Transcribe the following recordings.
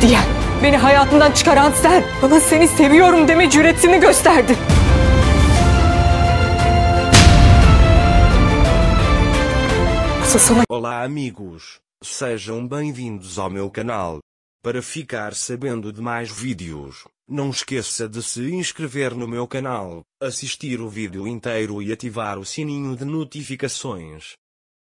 diyen, beni hayatından çıkaran sen, bana seni seviyorum deme cüretini gösterdin. Olá amigos, sejam bem-vindos ao meu canal. Para ficar sabendo de mais vídeos, não esqueça de se inscrever no meu canal, assistir o vídeo inteiro e ativar o sininho de notificações.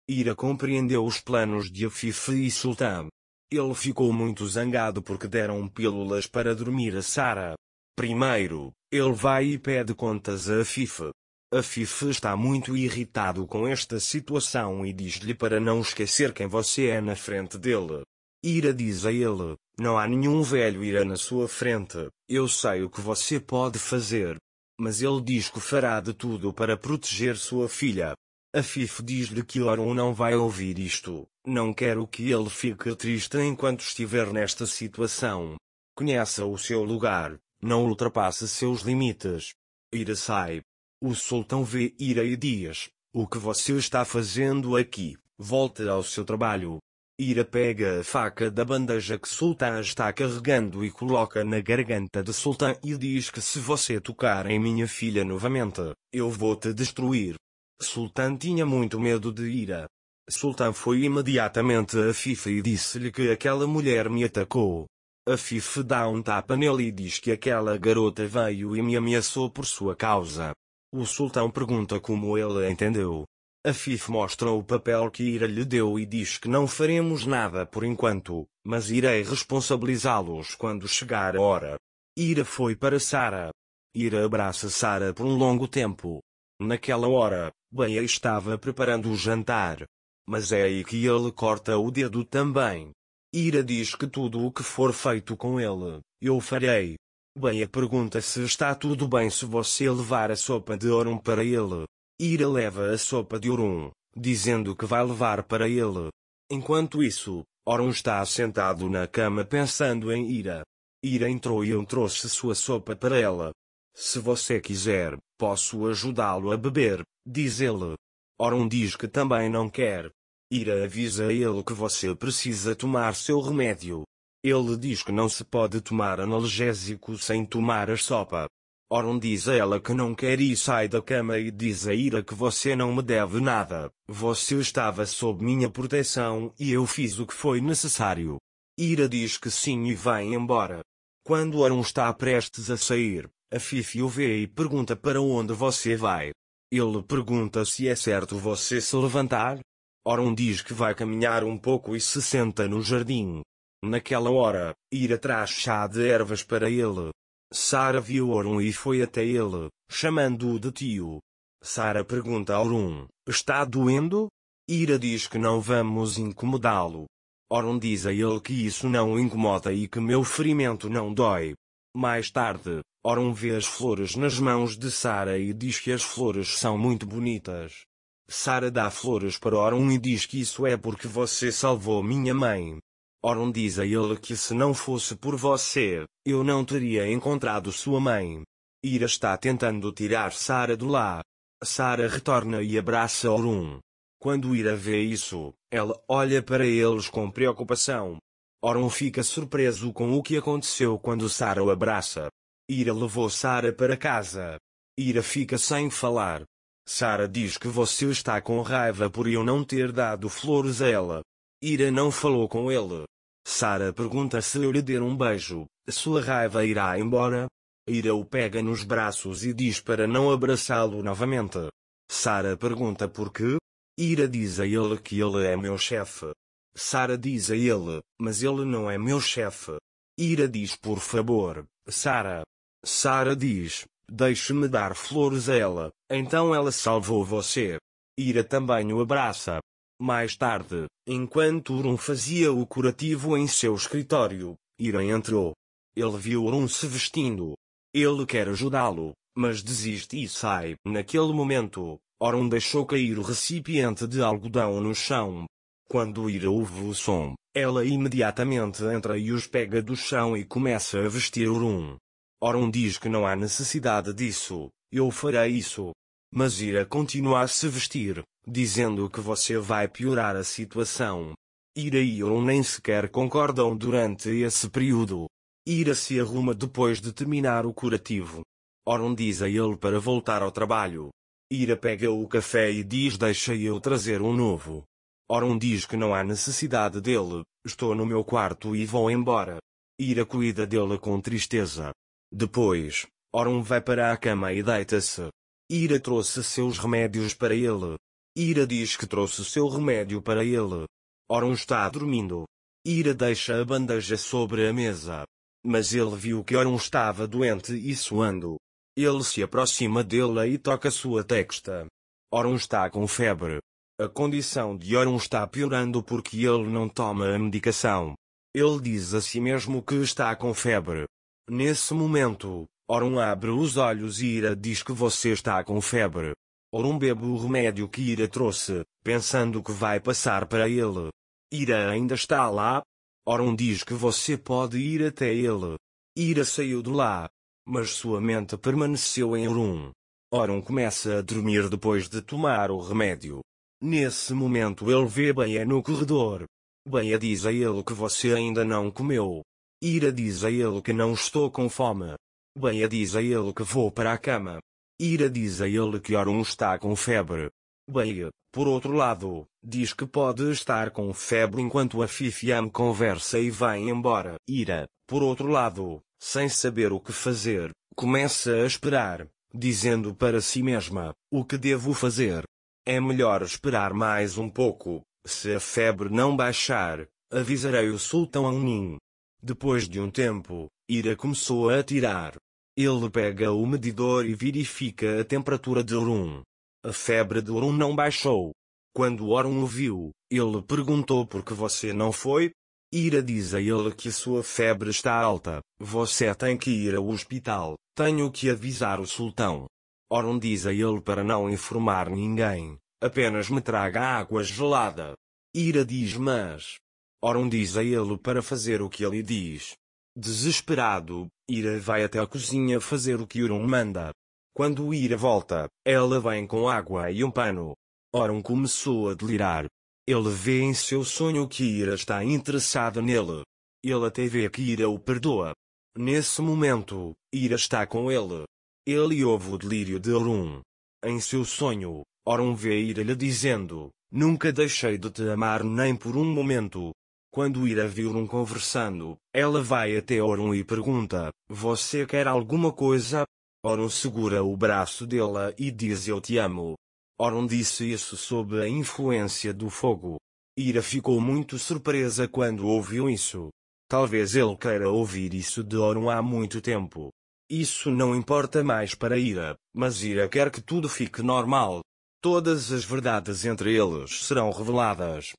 Ira compreendeu os planos de Afif e Sultan. Ele ficou muito zangado porque deram pílulas para dormir a Sara. Primeiro, ele vai e pede contas a Afif. Afif está muito irritado com esta situação e diz-lhe para não esquecer quem você é na frente dele. Ira diz a ele, não há nenhum velho Ira na sua frente, eu sei o que você pode fazer. Mas ele diz que fará de tudo para proteger sua filha. Afif diz-lhe que Orun não vai ouvir isto, não quero que ele fique triste enquanto estiver nesta situação. Conheça o seu lugar, não ultrapasse seus limites. Ira sai. O sultão vê Ira e diz, o que você está fazendo aqui? Volte ao seu trabalho. Ira pega a faca da bandeja que Sultan está carregando e coloca na garganta de Sultan e diz que se você tocar em minha filha novamente, eu vou te destruir. Sultan tinha muito medo de Ira. Sultan foi imediatamente a Afif e disse-lhe que aquela mulher me atacou. Afif dá um tapa nele e diz que aquela garota veio e me ameaçou por sua causa. O sultão pergunta como ele entendeu. Afif mostra o papel que Ira lhe deu e diz que não faremos nada por enquanto, mas irei responsabilizá-los quando chegar a hora. Ira foi para Sara. Ira abraça Sara por um longo tempo. Naquela hora, Beia estava preparando o jantar. Mas é aí que ele corta o dedo também. Ira diz que tudo o que for feito com ele, eu farei. Beia pergunta se está tudo bem se você levar a sopa de Orun para ele. Ira leva a sopa de Orun, dizendo que vai levar para ele. Enquanto isso, Orun está sentado na cama pensando em Ira. Ira entrou e eu trouxe sua sopa para ela. Se você quiser, posso ajudá-lo a beber, diz ele. Orun diz que também não quer. Ira avisa ele que você precisa tomar seu remédio. Ele diz que não se pode tomar analgésico sem tomar a sopa. Orun diz a ela que não quer e sai da cama e diz a Ira que você não me deve nada. Você estava sob minha proteção e eu fiz o que foi necessário. Ira diz que sim e vai embora. Quando Orun está prestes a sair, Afif o vê e pergunta para onde você vai. Ele pergunta se é certo você se levantar. Orun diz que vai caminhar um pouco e se senta no jardim. Naquela hora, Ira traz chá de ervas para ele. Sara viu Orun e foi até ele, chamando-o de tio. Sara pergunta a Orun, está doendo? Ira diz que não vamos incomodá-lo. Orun diz a ele que isso não o incomoda e que meu ferimento não dói. Mais tarde, Orun vê as flores nas mãos de Sara e diz que as flores são muito bonitas. Sara dá flores para Orun e diz que isso é porque você salvou minha mãe. Orun diz a ele que se não fosse por você, eu não teria encontrado sua mãe. Ira está tentando tirar Sara de lá. Sara retorna e abraça Orun. Quando Ira vê isso, ela olha para eles com preocupação. Orun fica surpreso com o que aconteceu quando Sara o abraça. Ira levou Sara para casa. Ira fica sem falar. Sara diz que você está com raiva por eu não ter dado flores a ela. Ira não falou com ele. Sara pergunta se eu lhe der um beijo, sua raiva irá embora? Ira o pega nos braços e diz para não abraçá-lo novamente. Sara pergunta por quê? Ira diz a ele que ele é meu chefe. Sara diz a ele, mas ele não é meu chefe. Ira diz por favor, Sara. Sara diz, deixe-me dar flores a ela, então ela salvou você. Ira também o abraça. Mais tarde, enquanto Orun fazia o curativo em seu escritório, Ira entrou. Ele viu Orun se vestindo. Ele quer ajudá-lo, mas desiste e sai. Naquele momento, Orun deixou cair o recipiente de algodão no chão. Quando Ira ouve o som, ela imediatamente entra e os pega do chão e começa a vestir Orun. Orun diz que não há necessidade disso, eu farei isso. Mas Ira continua a se vestir, dizendo que você vai piorar a situação. Ira e Orun nem sequer concordam durante esse período. Ira se arruma depois de terminar o curativo. Orun diz a ele para voltar ao trabalho. Ira pega o café e diz: deixa eu trazer um novo. Orun diz que não há necessidade dele, estou no meu quarto e vou embora. Ira cuida dele com tristeza. Depois, Orun vai para a cama e deita-se. Ira trouxe seus remédios para ele. Ira diz que trouxe seu remédio para ele. Orun está dormindo. Ira deixa a bandeja sobre a mesa. Mas ele viu que Orun estava doente e suando. Ele se aproxima dele e toca sua testa. Orun está com febre. A condição de Orun está piorando porque ele não toma a medicação. Ele diz a si mesmo que está com febre. Nesse momento, Orun abre os olhos e Ira diz que você está com febre. Orun bebe o remédio que Ira trouxe, pensando que vai passar para ele. Ira ainda está lá. Orun diz que você pode ir até ele. Ira saiu de lá. Mas sua mente permaneceu em Orun. Orun começa a dormir depois de tomar o remédio. Nesse momento ele vê Beia no corredor. Beia diz a ele que você ainda não comeu. Ira diz a ele que não estou com fome. Beia diz a ele que vou para a cama. Ira diz a ele que Orun está com febre. Beia, por outro lado, diz que pode estar com febre enquanto a Fifiam conversa e vai embora. Ira, por outro lado, sem saber o que fazer, começa a esperar, dizendo para si mesma: o que devo fazer? É melhor esperar mais um pouco. Se a febre não baixar, avisarei o Sultão Anin. Depois de um tempo, Ira começou a tirar. Ele pega o medidor e verifica a temperatura de Orun. A febre de Orun não baixou. Quando Orun o viu, ele perguntou por que você não foi. Ira diz a ele que sua febre está alta. Você tem que ir ao hospital. Tenho que avisar o sultão. Orun diz a ele para não informar ninguém. Apenas me traga água gelada. Ira diz mas. Orun diz a ele para fazer o que ele diz. Desesperado, Ira vai até a cozinha fazer o que Orun manda. Quando Ira volta, ela vem com água e um pano. Orun começou a delirar. Ele vê em seu sonho que Ira está interessada nele. Ele até vê que Ira o perdoa. Nesse momento, Ira está com ele. Ele ouve o delírio de Orun. Em seu sonho, Orun vê Ira lhe dizendo: nunca deixei de te amar nem por um momento. Quando Ira vê Orun conversando, ela vai até Orun e pergunta: você quer alguma coisa? Orun segura o braço dela e diz: eu te amo. Orun disse isso sob a influência do fogo. Ira ficou muito surpresa quando ouviu isso. Talvez ele queira ouvir isso de Orun há muito tempo. Isso não importa mais para Ira, mas Ira quer que tudo fique normal. Todas as verdades entre eles serão reveladas.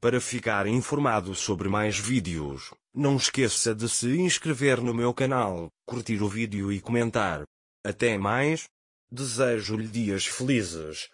Para ficar informado sobre mais vídeos, não esqueça de se inscrever no meu canal, curtir o vídeo e comentar. Até mais. Desejo-lhe dias felizes.